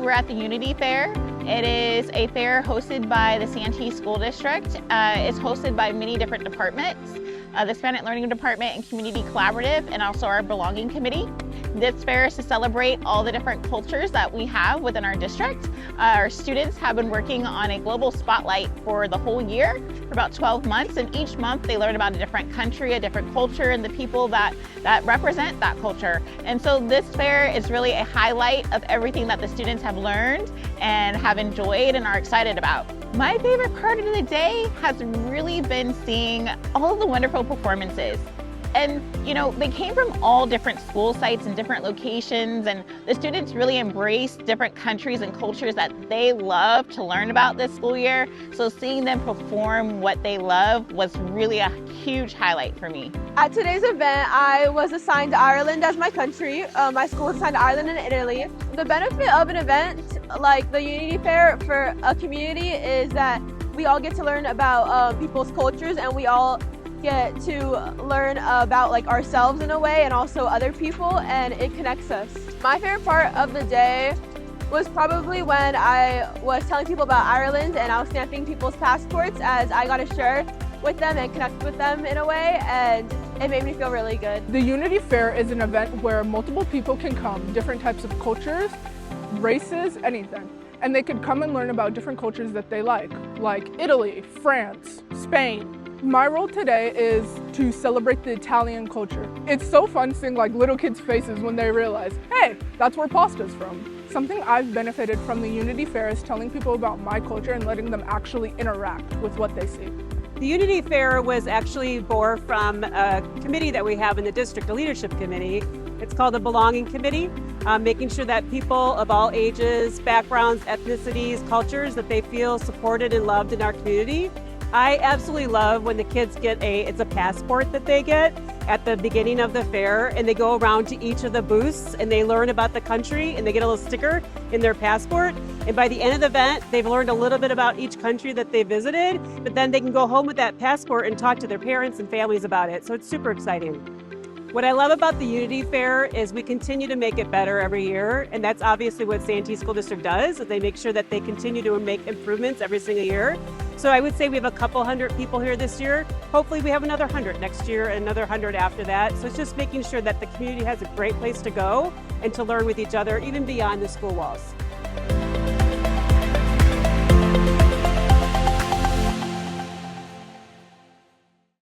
we're at the Unity Fair. It is a fair hosted by the Santee School District. It's hosted by many different departments, the Hispanic Learning Department and Community Collaborative, and also our Belonging Committee. This fair is to celebrate all the different cultures that we have within our district. Our students have been working on a global spotlight for the whole year, for about 12 months, and each month they learn about a different country, a different culture, and the people that represent that culture. And so this fair is really a highlight of everything that the students have learned and have enjoyed and are excited about. My favorite part of the day has really been seeing all of the wonderful performances. And you know, they came from all different school sites and different locations, and the students really embraced different countries and cultures that they love to learn about this school year. So seeing them perform what they love was really a huge highlight for me. At today's event, I was assigned Ireland as my country. My school was assigned Ireland and Italy. The benefit of an event like the Unity Fair for a community is that we all get to learn about people's cultures, and we all get to learn about ourselves in a way, and also other people, and it connects us. My favorite part of the day was probably when I was telling people about Ireland and I was stamping people's passports, as I got to share with them and connect with them in a way, and it made me feel really good. The Unity Fair is an event where multiple people can come, different types of cultures, races, anything. And they could come and learn about different cultures that they like Italy, France, Spain. My role today is to celebrate the Italian culture. It's so fun seeing little kids' faces when they realize, hey, that's where pasta's from. Something I've benefited from the Unity Fair is telling people about my culture and letting them actually interact with what they see. The Unity Fair was actually born from a committee that we have in the district, a leadership committee. It's called the Belonging Committee, making sure that people of all ages, backgrounds, ethnicities, cultures, that they feel supported and loved in our community. I absolutely love when the kids get it's a passport that they get at the beginning of the fair, and they go around to each of the booths and they learn about the country, and they get a little sticker in their passport. And by the end of the event, they've learned a little bit about each country that they visited, but then they can go home with that passport and talk to their parents and families about it. So it's super exciting. What I love about the Unity Fair is we continue to make it better every year, and that's obviously what Santee School District does, is they make sure that they continue to make improvements every single year. So I would say we have a couple hundred people here this year. Hopefully we have another 100 next year and another 100 after that. So it's just making sure that the community has a great place to go and to learn with each other, even beyond the school walls.